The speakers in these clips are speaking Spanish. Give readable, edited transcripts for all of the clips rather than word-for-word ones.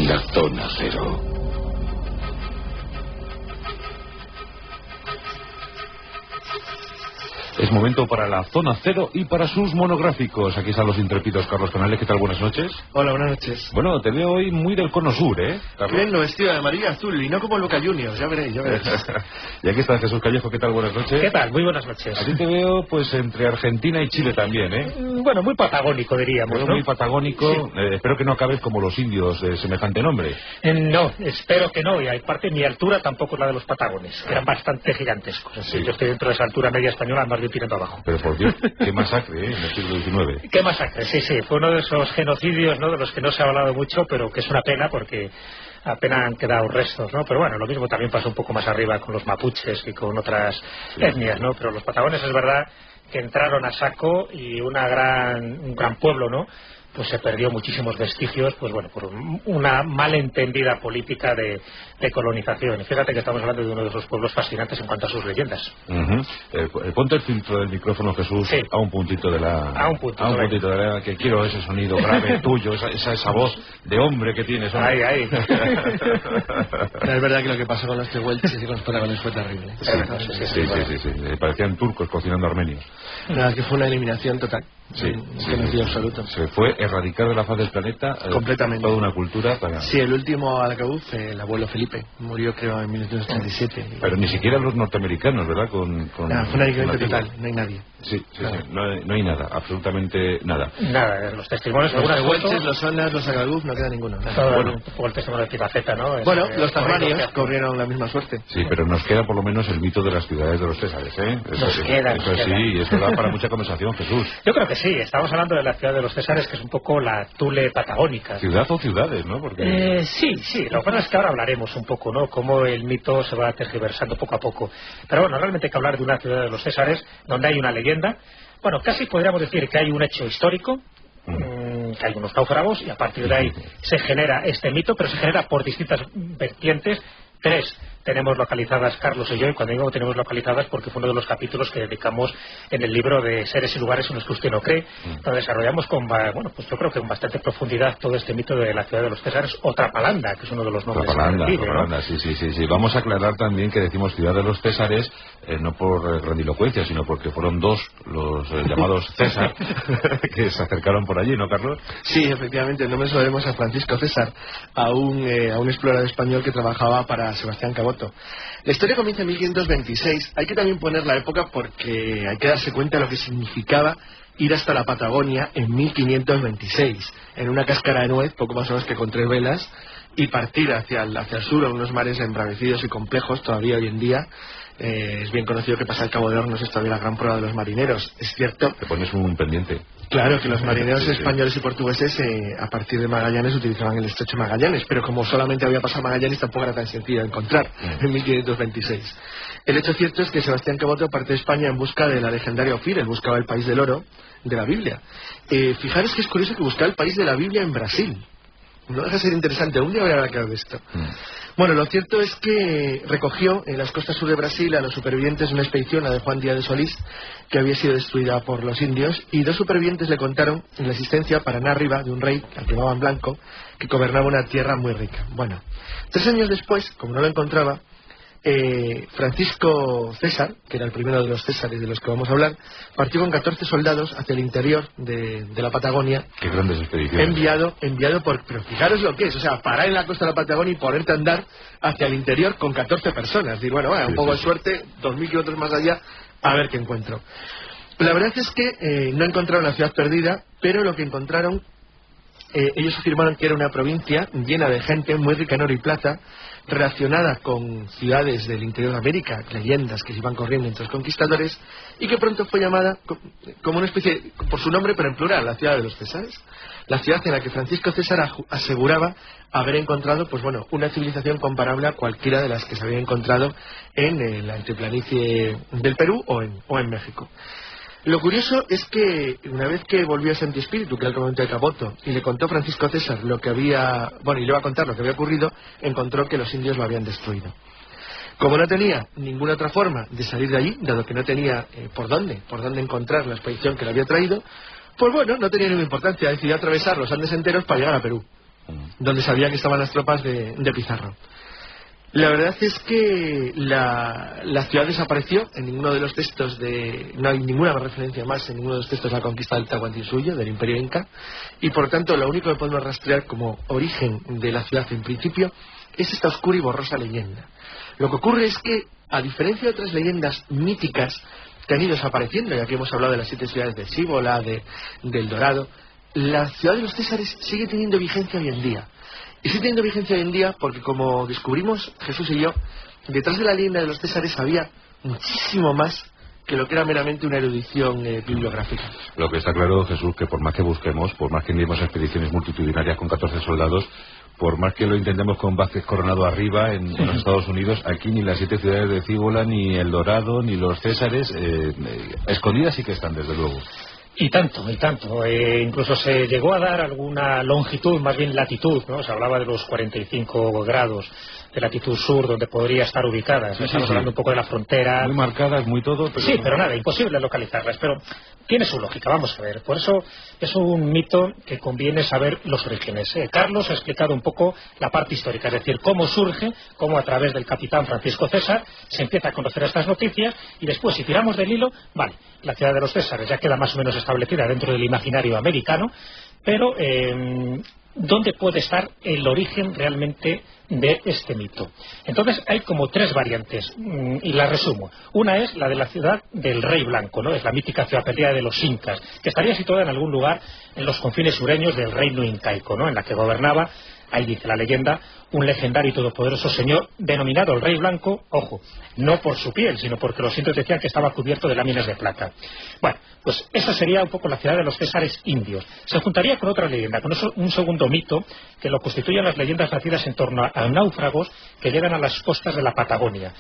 La Zona Cero. Es momento para la Zona Cero y para sus monográficos. Aquí están los intrépidos Carlos Canales. ¿Qué tal? Buenas noches. Hola, buenas noches. Bueno, te veo hoy muy del cono sur, ¿eh, Carlos? Bien, vestido de amarillo y azul, y no como Boca Juniors, ya veréis, ya veréis. Y aquí está Jesús Callejo. ¿Qué tal? Buenas noches. ¿Qué tal? Muy buenas noches. A ti te veo, pues, entre Argentina y Chile también, ¿eh? Bueno, muy patagónico, diríamos, ¿no? Muy patagónico. Sí. Espero que no acabes como los indios de semejante nombre. No, espero que no. Y aparte, mi altura tampoco es la de los patagones, que eran bastante gigantescos. Sí. Yo estoy dentro de esa altura media española, más bien tirando abajo. Pero por Dios, qué masacre, ¿eh? En el siglo XIX. Qué masacre, sí. Fue uno de esos genocidios, ¿no?, de los que no se ha hablado mucho, pero que es una pena porque apenas han quedado restos, ¿no? Pero bueno, lo mismo también pasó un poco más arriba con los mapuches y con otras etnias, ¿no? Pero los patagones es verdad que entraron a saco y un gran pueblo, ¿no?, pues se perdió muchísimos vestigios, pues bueno, por una malentendida política de colonización. Y fíjate que estamos hablando de uno de esos pueblos fascinantes en cuanto a sus leyendas. Ponte el filtro del micrófono, Jesús, sí, a un puntito de la... A un puntito de la... que quiero ese sonido grave tuyo, esa voz de hombre que tienes. Ahí. No, es verdad que lo que pasó con los tehuelches y con los patagones fue terrible. Sí. Parecían turcos cocinando armenios. Nada, que fue una eliminación total. Sí. Absoluto. Se fue erradicar de la faz del planeta completamente toda una cultura para... Sí, el último alacabuz, el abuelo Felipe, murió creo en 1937. Pero ni siquiera los norteamericanos, ¿verdad? Nada, fue una aniquilación total, no hay nadie. Sí, no hay nada, absolutamente nada. Nada, los testimonios... Los tehuelches, los sonas, los alacabuz, no queda ninguno. Bueno, un poco el testimonio de Pigafetta, ¿no? Bueno, los tasmanios corrieron la misma suerte. Sí, pero nos queda por lo menos el mito de las ciudades de los Césares, ¿eh? Nos queda. Sí, y eso da para mucha conversación, Jesús. Yo creo que sí, estamos hablando de la ciudad de los Césares, que es un poco la Tule patagónica. Ciudad o ciudades, ¿no? Porque... Sí, lo que pasa es que ahora hablaremos un poco, ¿no?, cómo el mito se va tergiversando poco a poco. Pero bueno, realmente hay que hablar de una ciudad de los Césares donde hay una leyenda. Bueno, casi podríamos decir que hay un hecho histórico, que hay unos náufragos, y a partir de ahí se genera este mito, pero se genera por distintas vertientes. 3 tenemos localizadas Carlos y yo, y cuando digo tenemos localizadas porque fue uno de los capítulos que dedicamos en el libro de Seres y Lugares en los que usted no cree, donde desarrollamos pues yo creo que con bastante profundidad todo este mito de la ciudad de los Césares, o Trapalanda, que es uno de los nombres. Trapalanda, sí. Vamos a aclarar también que decimos ciudad de los Césares, no por grandilocuencia, sino porque fueron dos los llamados César que se acercaron por allí, ¿no, Carlos? Sí, efectivamente, no me solemos a Francisco César, a un explorador español que trabajaba para Sebastián Cabot. La historia comienza en 1526. Hay que también poner la época porque hay que darse cuenta de lo que significaba ir hasta la Patagonia en 1526, en una cáscara de nuez, poco más o menos que con 3 velas, y partir hacia el sur, a unos mares embravecidos y complejos. Todavía hoy en día es bien conocido que pasar el Cabo de Hornos es todavía la gran prueba de los marineros. Es cierto. Te pones un pendiente. Claro, que los marineros españoles y portugueses a partir de Magallanes utilizaban el estrecho de Magallanes, pero como solamente había pasado Magallanes tampoco era tan sencillo de encontrar en 1526. El hecho cierto es que Sebastián Cabot parte de España en busca de la legendaria Ofir. Él buscaba el país del oro de la Biblia. Fijaros que es curioso que buscaba el país de la Biblia en Brasil. No deja de ser interesante, un día voy a hablar de esto. Bueno, lo cierto es que recogió en las costas sur de Brasil a los supervivientes de una expedición, la de Juan Díaz de Solís, que había sido destruida por los indios, y 2 supervivientes le contaron la existencia para arriba de un rey, al que llamaban Blanco, que gobernaba una tierra muy rica. Bueno, 3 años después, como no lo encontraba, Francisco César, que era el primero de los Césares de los que vamos a hablar, partió con 14 soldados hacia el interior de la Patagonia. Qué grandes expediciones. Enviado por... Pero fijaros lo que es, o sea, parar en la costa de la Patagonia y ponerte a andar hacia el interior con 14 personas. Decir, bueno, un poco de suerte, 2000 kilómetros más allá, a ver qué encuentro. La verdad es que no encontraron la ciudad perdida, pero lo que encontraron, ellos afirmaron que era una provincia llena de gente muy rica en oro y plata, relacionada con ciudades del interior de América, leyendas que se iban corriendo entre los conquistadores, y que pronto fue llamada como una especie, por su nombre, pero en plural, la ciudad de los Césares. La ciudad en la que Francisco César aseguraba haber encontrado, pues bueno, una civilización comparable a cualquiera de las que se había encontrado en la altiplanicie del Perú o en México. Lo curioso es que una vez que volvió a Santi Espíritu, que era el comandante de Caboto, y le contó a Francisco César lo que había, y le iba a contar lo que había ocurrido, encontró que los indios lo habían destruido. Como no tenía ninguna otra forma de salir de allí, dado que no tenía por dónde encontrar la expedición que le había traído, pues bueno, no tenía ninguna importancia, decidió atravesar los Andes enteros para llegar a Perú. donde sabía que estaban las tropas de Pizarro. La verdad es que la ciudad desapareció. En ninguno de los textos no hay ninguna referencia más en ninguno de los textos a la conquista del Tahuantinsuyo, del Imperio Inca, y por tanto lo único que podemos rastrear como origen de la ciudad en principio es esta oscura y borrosa leyenda. Lo que ocurre es que, a diferencia de otras leyendas míticas que han ido desapareciendo, ya que hemos hablado de las 7 ciudades de Síbola, del Dorado, la ciudad de los Césares sigue teniendo vigencia hoy en día. Y sigue teniendo vigencia hoy en día porque, como descubrimos Jesús y yo, detrás de la leyenda de los Césares había muchísimo más que lo que era meramente una erudición bibliográfica. Lo que está claro, Jesús, que por más que busquemos, por más que enviemos expediciones multitudinarias con 14 soldados, por más que lo intentemos con Vázquez Coronado arriba en los Estados Unidos, aquí ni las 7 ciudades de Cíbola, ni el Dorado, ni los Césares, escondidas sí que están, desde luego. Y tanto, y tanto. Incluso se llegó a dar alguna longitud, más bien latitud, ¿no? Se hablaba de los 45 grados de latitud sur donde podría estar ubicada. Estamos hablando un poco de la frontera. Muy marcadas, muy todo. Pero... Sí, pero nada, imposible localizarlas. Pero tiene su lógica, vamos a ver. Por eso es un mito que conviene saber los orígenes. Carlos ha explicado un poco la parte histórica, es decir, cómo surge, cómo a través del capitán Francisco César se empieza a conocer estas noticias y después, si tiramos del hilo, vale, la ciudad de los Césares ya queda más o menos establecida dentro del imaginario americano, pero ¿dónde puede estar el origen realmente de este mito? Entonces hay como 3 variantes y las resumo. Una es la de la ciudad del Rey Blanco, ¿no? Es la mítica ciudad perdida de los incas, que estaría situada en algún lugar en los confines sureños del reino incaico, ¿no? En la que gobernaba, ahí dice la leyenda, un legendario y todopoderoso señor denominado el Rey Blanco, ojo, no por su piel, sino porque los indios decían que estaba cubierto de láminas de plata. Bueno, pues esa sería un poco la ciudad de los Césares indios. Se juntaría con otra leyenda, con un segundo mito que lo constituyen las leyendas nacidas en torno a náufragos que llegan a las costas de la Patagonia.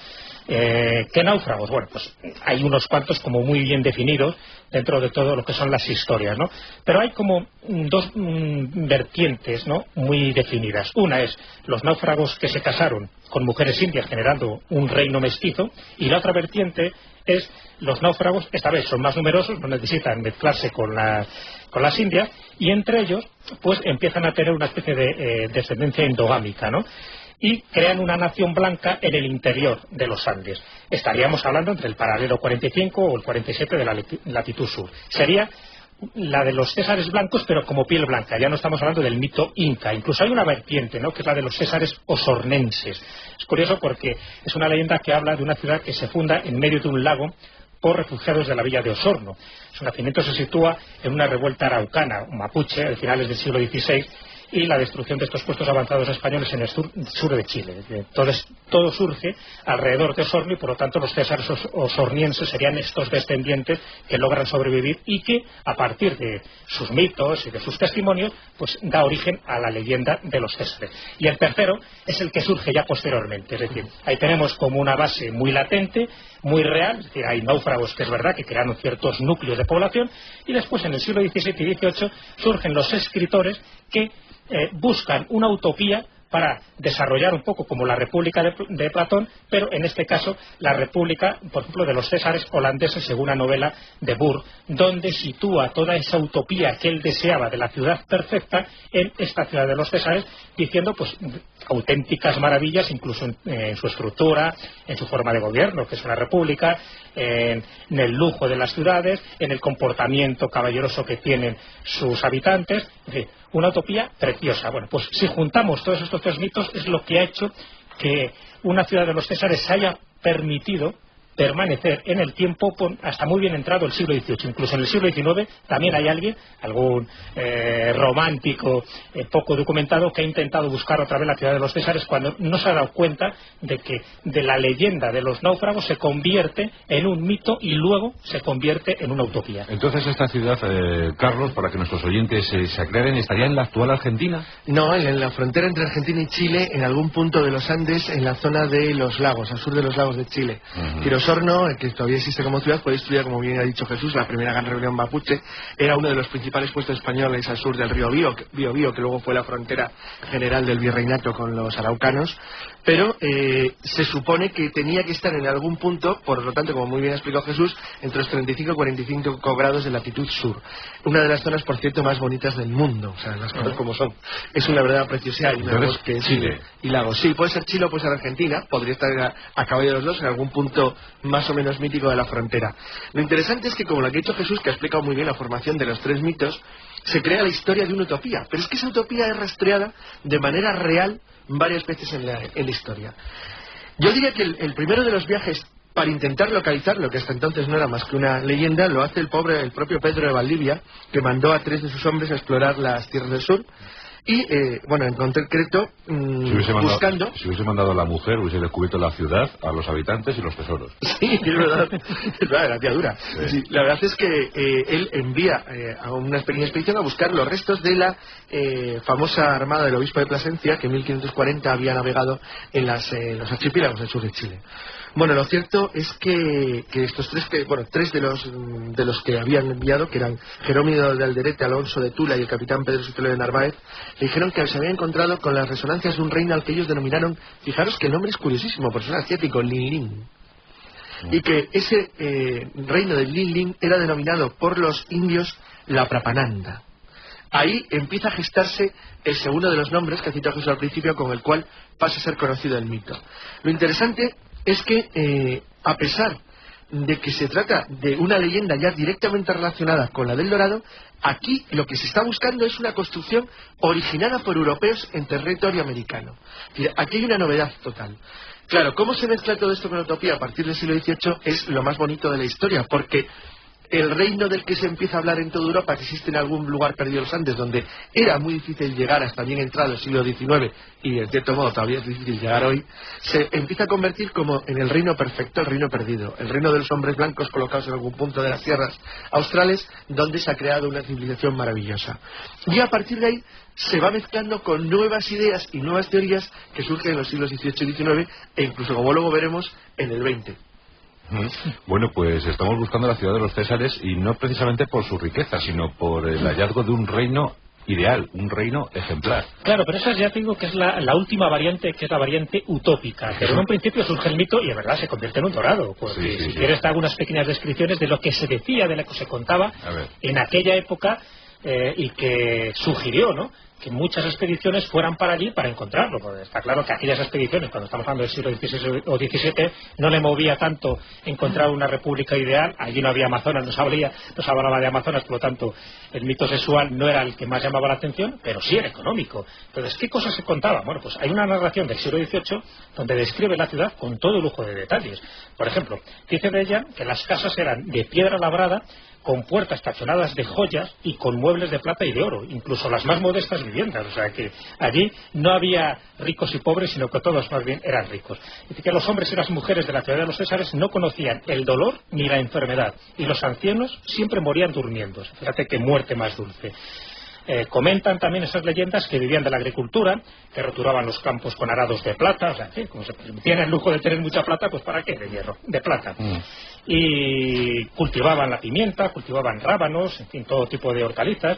¿Qué náufragos? Bueno, pues hay unos cuantos como muy bien definidos dentro de todo lo que son las historias, ¿no? Pero hay como 2 vertientes, ¿no?, muy definidas. Una es los náufragos que se casaron con mujeres indias generando un reino mestizo, y la otra vertiente es los náufragos, esta vez son más numerosos, no necesitan mezclarse con las indias, y entre ellos pues empiezan a tener una especie de descendencia endogámica, ¿no? Y crean una nación blanca en el interior de los Andes. Estaríamos hablando entre el paralelo 45 o el 47 de la latitud sur. Sería la de los Césares blancos, pero como piel blanca. Ya no estamos hablando del mito inca. Incluso hay una vertiente, ¿no?, que es la de los Césares osornenses. Es curioso porque es una leyenda que habla de una ciudad que se funda en medio de un lago por refugiados de la villa de Osorno. Su nacimiento se sitúa en una revuelta araucana, mapuche, a finales del siglo XVI, y la destrucción de estos puestos avanzados españoles en el sur de Chile. Entonces, todo surge alrededor de Osorno y, por lo tanto, los Césares osornienses serían estos descendientes que logran sobrevivir y que, a partir de sus mitos y de sus testimonios, pues da origen a la leyenda de los Césares. Y el tercero es el que surge ya posteriormente. Es decir, ahí tenemos como una base muy latente, muy real, es decir, hay náufragos que es verdad que crearon ciertos núcleos de población, y después en el siglo XVII y XVIII surgen los escritores que buscan una utopía para desarrollar un poco como la República de Platón, pero en este caso la República, por ejemplo, de los Césares holandeses, según una novela de Burr, donde sitúa toda esa utopía que él deseaba de la ciudad perfecta en esta ciudad de los Césares, diciendo pues auténticas maravillas, incluso en su estructura, en su forma de gobierno, que es una república, en el lujo de las ciudades, en el comportamiento caballeroso que tienen sus habitantes, en fin, una utopía preciosa. Bueno, pues si juntamos todos estos 3 mitos, es lo que ha hecho que una ciudad de los Césares se haya permitido permanecer en el tiempo hasta muy bien entrado el siglo XVIII. Incluso en el siglo XIX también hay alguien, algún romántico poco documentado, que ha intentado buscar otra vez la ciudad de los Césares cuando no se ha dado cuenta de que de la leyenda de los náufragos se convierte en un mito y luego se convierte en una utopía. Entonces esta ciudad, Carlos, para que nuestros oyentes se aclaren, ¿estaría en la actual Argentina? No, en la frontera entre Argentina y Chile, en algún punto de los Andes, en la zona de los lagos, al sur de los lagos de Chile. Osorno, que todavía existe como ciudad, fue destruida, como bien ha dicho Jesús, la primera gran rebelión mapuche. Era uno de los principales puestos españoles al sur del río Biobío, que luego fue la frontera general del virreinato con los araucanos. Pero se supone que tenía que estar en algún punto, por lo tanto, como muy bien ha explicado Jesús, entre los 35 y 45 grados de latitud sur. Una de las zonas, por cierto, más bonitas del mundo. O sea, las cosas como son. Es una verdadera preciosidad. Y una bosque, Chile. Y lagos. Sí, puede ser Chile o puede ser Argentina. Podría estar a caballo de los dos en algún punto más o menos mítico de la frontera. Lo interesante es que, como lo que ha dicho Jesús, que ha explicado muy bien la formación de los tres mitos, se crea la historia de una utopía. Pero es que esa utopía es rastreada de manera real varias veces en la historia. Yo diría que el primero de los viajes para intentar localizar lo que hasta entonces no era más que una leyenda, lo hace el propio Pedro de Valdivia, que mandó a 3 de sus hombres a explorar las tierras del sur. Y, en concreto, buscando... Si hubiese mandado a la mujer, hubiese descubierto la ciudad, a los habitantes y los tesoros. Sí, es verdad. Es verdad, la tía dura. Sí. Sí, la verdad es que él envía a una pequeña expedición a buscar los restos de la famosa armada del obispo de Plasencia, que en 1540 había navegado en los archipiélagos del sur de Chile. Bueno, lo cierto es que estos tres de los que habían enviado, que eran Jerónimo de Alderete, Alonso de Tula y el capitán Pedro Sotelo de Narváez, le dijeron que se había encontrado con las resonancias de un reino al que ellos denominaron, fijaros que el nombre es curiosísimo, por ser asiático, Linlin. Y que ese reino de Linlin era denominado por los indios la Prapananda. Ahí empieza a gestarse el segundo de los nombres que ha citado Jesús al principio, con el cual pasa a ser conocido el mito. Lo interesante es que, a pesar de que se trata de una leyenda ya directamente relacionada con la del Dorado, aquí lo que se está buscando es una construcción originada por europeos en territorio americano. Aquí hay una novedad total. Claro, cómo se mezcla todo esto con la utopía a partir del siglo XVIII es lo más bonito de la historia, porque el reino del que se empieza a hablar en toda Europa, que existe en algún lugar perdido en los Andes, donde era muy difícil llegar hasta bien entrado el siglo XIX, y en cierto modo todavía es difícil llegar hoy, se empieza a convertir como en el reino perfecto, el reino perdido, el reino de los hombres blancos colocados en algún punto de las tierras australes, donde se ha creado una civilización maravillosa. Y a partir de ahí se va mezclando con nuevas ideas y nuevas teorías que surgen en los siglos XVIII y XIX, e incluso, como luego veremos, en el XX. Bueno, pues estamos buscando la ciudad de los Césares, y no precisamente por su riqueza, sino por el hallazgo de un reino ideal, un reino ejemplar. Claro, pero esa ya te digo que es la última variante, que es la variante utópica, pero en un principio surge el mito y en verdad se convierte en un dorado, porque si quieres te hago unas pequeñas descripciones de lo que se decía, de lo que se contaba en aquella época, y que sugirió, ¿no?, que muchas expediciones fueran para allí para encontrarlo, porque está claro que aquellas expediciones, cuando estamos hablando del siglo XVI o XVII, no le movía tanto encontrar una república ideal. Allí no había Amazonas, no se hablaba de Amazonas, por lo tanto el mito sexual no era el que más llamaba la atención, pero sí era económico. Entonces, ¿qué cosas se contaban? Bueno, pues hay una narración del siglo XVIII donde describe la ciudad con todo lujo de detalles. Por ejemplo, dice de ella que las casas eran de piedra labrada, con puertas tachonadas de joyas y con muebles de plata y de oro, incluso las más modestas viviendas. O sea que allí no había ricos y pobres, sino que todos más bien eran ricos. Dice que los hombres y las mujeres de la ciudad de los Césares no conocían el dolor ni la enfermedad, y los ancianos siempre morían durmiendo. Fíjate qué muerte más dulce. Comentan también esas leyendas que vivían de la agricultura, que roturaban los campos con arados de plata. O sea, ¿sí?, como se tiene el lujo de tener mucha plata, pues ¿para qué de hierro? De plata. Y cultivaban la pimienta, cultivaban rábanos, en fin, todo tipo de hortalizas,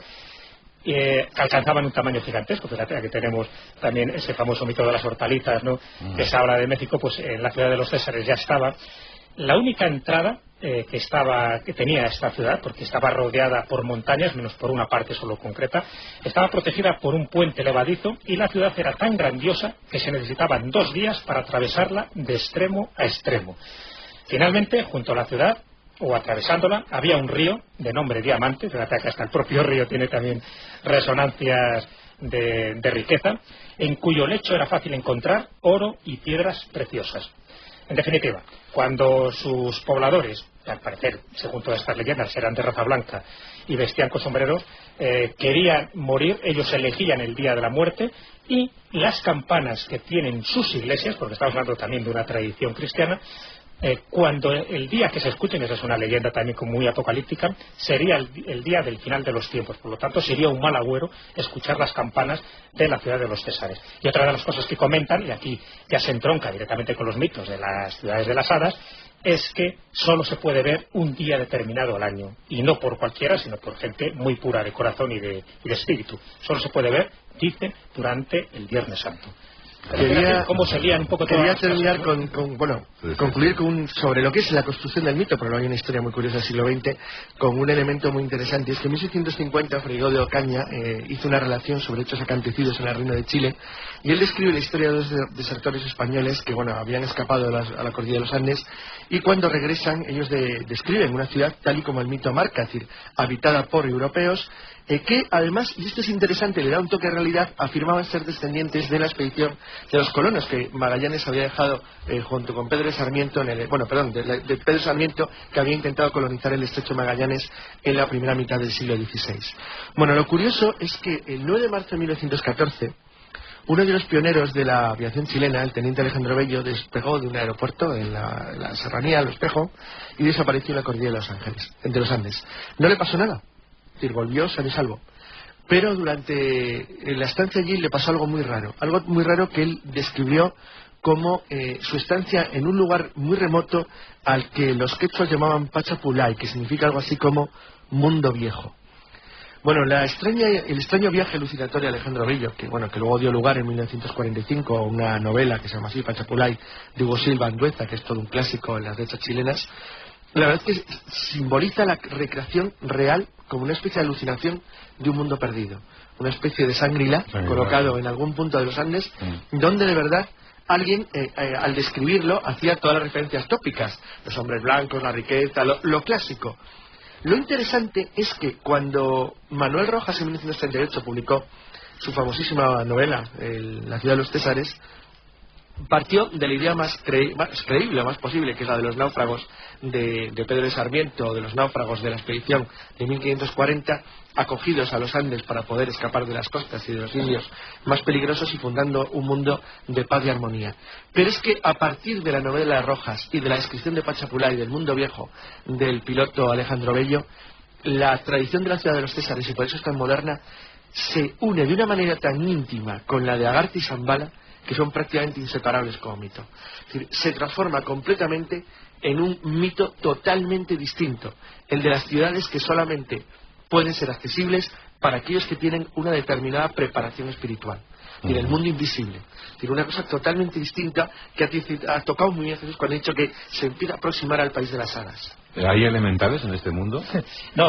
que alcanzaban un tamaño gigantesco. Fíjate, aquí tenemos también ese famoso mito de las hortalizas, ¿no?, que se habla de México. Pues en la ciudad de los Césares ya estaba. La única entrada que tenía esta ciudad, porque estaba rodeada por montañas, menos por una parte solo concreta, estaba protegida por un puente levadizo, y la ciudad era tan grandiosa que se necesitaban 2 días para atravesarla de extremo a extremo. Finalmente, junto a la ciudad, o atravesándola, había un río de nombre Diamante. Fíjate que hasta el propio río tiene también resonancias de riqueza, en cuyo lecho era fácil encontrar oro y piedras preciosas. En definitiva, cuando sus pobladores, al parecer, según todas estas leyendas, eran de raza blanca y vestían con sombreros, querían morir, ellos elegían el día de la muerte, y las campanas que tienen sus iglesias, porque estamos hablando también de una tradición cristiana, cuando el día que se escuchen, esa es una leyenda también como muy apocalíptica, sería el día del final de los tiempos. Por lo tanto, sería un mal agüero escuchar las campanas de la ciudad de los Césares. Y otra de las cosas que comentan, y aquí ya se entronca directamente con los mitos de las ciudades de las hadas, es que solo se puede ver un día determinado al año, y no por cualquiera, sino por gente muy pura de corazón y de espíritu. Solo se puede ver, dice, durante el Viernes Santo. ¿Cómo se lían un poco todas quería las terminar cosas, ¿no? concluir sobre lo que es la construcción del mito, pero no hay una historia muy curiosa del siglo XX, con un elemento muy interesante. Es que en 1650 Frigorio de Ocaña hizo una relación sobre hechos acontecidos en el Reino de Chile, y él describe la historia de dos desertores españoles que habían escapado a la cordillera de los Andes, y cuando regresan ellos describen una ciudad tal y como el mito marca, es decir, habitada por europeos, que además, y esto es interesante, le da un toque de realidad, afirmaban ser descendientes de la expedición de los colonos que Magallanes había dejado junto con Pedro de Sarmiento, de Pedro Sarmiento, que había intentado colonizar el estrecho de Magallanes en la primera mitad del siglo XVI. Bueno, lo curioso es que el 9 de marzo de 1914, uno de los pioneros de la aviación chilena, el teniente Alejandro Bello, despegó de un aeropuerto en la serranía, Lo Espejo, y desapareció en la cordillera de los Andes. No le pasó nada. Es decir, volvió sano y salvo. Pero durante la estancia allí le pasó algo muy raro que él describió como su estancia en un lugar muy remoto al que los quechuas llamaban Pachapulay, que significa algo así como mundo viejo. Bueno, el extraño viaje alucinatorio de Alejandro Bello, que luego dio lugar en 1945 a una novela que se llama así, Pachapulay, de Hugo Silva Andueza, que es todo un clásico en las letras chilenas. La verdad es que simboliza la recreación real como una especie de alucinación de un mundo perdido, una especie de Shangri-La colocado en algún punto de los Andes, donde de verdad alguien, al describirlo, hacía todas las referencias tópicas, los hombres blancos, la riqueza, lo clásico. Lo interesante es que cuando Manuel Rojas en 1938 publicó su famosísima novela, La ciudad de los Césares, partió de la idea más creíble, más posible, que es la de los náufragos de Pedro de Sarmiento, de los náufragos de la expedición de 1540, acogidos a los Andes para poder escapar de las costas y de los indios más peligrosos y fundando un mundo de paz y armonía. Pero es que a partir de la novela de Rojas y de la descripción de Pachapulay del mundo viejo del piloto Alejandro Bello, la tradición de la ciudad de los Césares, y por eso es tan moderna, se une de una manera tan íntima con la de Agartha y Zambala, que son prácticamente inseparables como mito. Es decir, se transforma completamente en un mito totalmente distinto, el de las ciudades que solamente pueden ser accesibles para aquellos que tienen una determinada preparación espiritual, y el mundo invisible. Es decir, una cosa totalmente distinta que ha tocado muy bien Jesús cuando ha dicho que se empieza a aproximar al país de las hadas. ¿Hay elementales en este mundo? No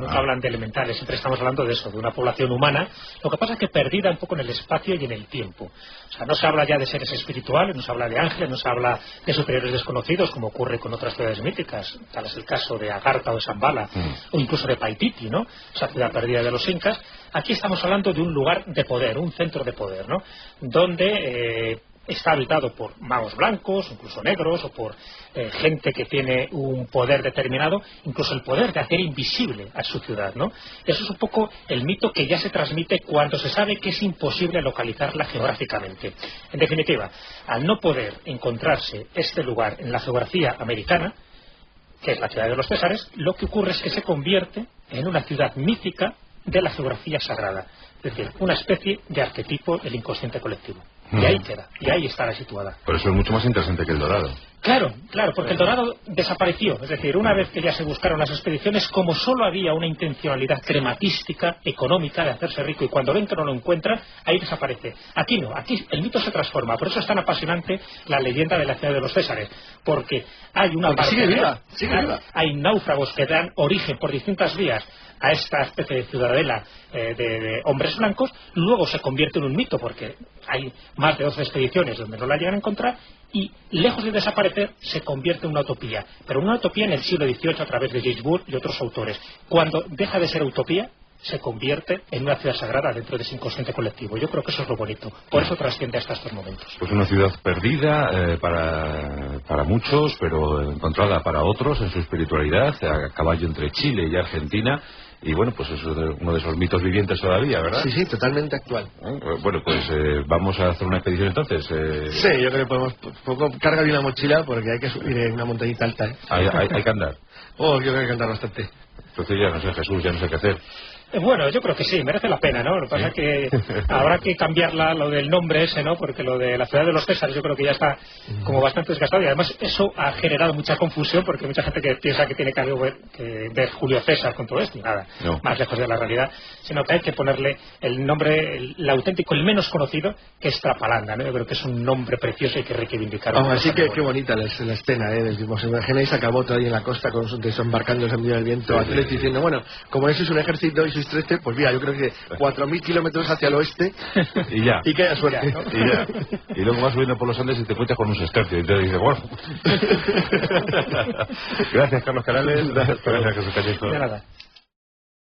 hablan de elementales, siempre estamos hablando de eso, de una población humana. Lo que pasa es que perdida un poco en el espacio y en el tiempo. O sea, no se habla ya de seres espirituales, no se habla de ángeles, no se habla de superiores desconocidos, como ocurre con otras ciudades míticas, tal es el caso de Agartha o de Zambala, o incluso de Paititi, ¿no? Esa ciudad perdida de los incas. Aquí estamos hablando de un lugar de poder, un centro de poder, ¿no? Donde está habitado por magos blancos, incluso negros, o por gente que tiene un poder determinado, incluso el poder de hacer invisible a su ciudad, ¿no? Eso es un poco el mito que ya se transmite cuando se sabe que es imposible localizarla geográficamente. En definitiva, al no poder encontrarse este lugar en la geografía americana, que es la ciudad de los Césares, lo que ocurre es que se convierte en una ciudad mítica de la geografía sagrada, es decir, una especie de arquetipo del inconsciente colectivo. Y ahí queda, y ahí estará situada. Por eso es mucho más interesante que el Dorado. Claro, porque el Dorado desapareció. Es decir, una vez que ya se buscaron las expediciones, como solo había una intencionalidad crematística, económica, de hacerse rico, y cuando ven que no lo encuentran, ahí desaparece. Aquí no, aquí el mito se transforma. Por eso es tan apasionante la leyenda de la ciudad de los Césares, porque hay una parte sigue viva. Hay náufragos que dan origen por distintas vías a esta especie de ciudadela de hombres blancos. Luego se convierte en un mito porque hay más de 12 expediciones donde no la llegan a encontrar, y lejos de desaparecer se convierte en una utopía, pero una utopía en el siglo XVIII a través de James Burke y otros autores. Cuando deja de ser utopía se convierte en una ciudad sagrada dentro de ese inconsciente colectivo. Yo creo que eso es lo bonito, por eso trasciende hasta estos momentos. Pues una ciudad perdida para muchos, pero encontrada para otros en su espiritualidad, a caballo entre Chile y Argentina. Y bueno, pues es uno de esos mitos vivientes todavía, ¿verdad? Sí, totalmente actual. Bueno, pues vamos a hacer una expedición entonces. Sí, yo creo que podemos cargar bien la mochila porque hay que subir en una montañita alta. Hay que andar. Yo creo que hay que andar bastante. Entonces ya no sé, Jesús, ya no sé qué hacer. Bueno, yo creo que sí, merece la pena, ¿no? Lo que pasa es que habrá que cambiarla, lo del nombre ese, ¿no? Porque lo de la ciudad de los Césares yo creo que ya está como bastante desgastado, y además eso ha generado mucha confusión porque hay mucha gente que piensa que tiene que ver Julio César con todo esto, y nada, más lejos de la realidad, sino que hay que ponerle el nombre, el auténtico, el menos conocido, que es Trapalanda, ¿no? Yo creo que es un nombre precioso y que hay que reivindicarlo. Así que qué bonita la escena, ¿os imagináis a Caboto ahí en la costa desembarcando en medio del viento, Atleti diciendo, bueno, como eso es un ejército y sois 13, pues mira, yo creo que 4.000 kilómetros hacia el oeste y ya. Y que haya suerte. Ya, ¿no? Y ya. Y luego vas subiendo por los Andes y te encuentras con un sestercio. Y te dices, bueno. Gracias, Carlos Canales. Gracias, Jesús Callejo. De nada.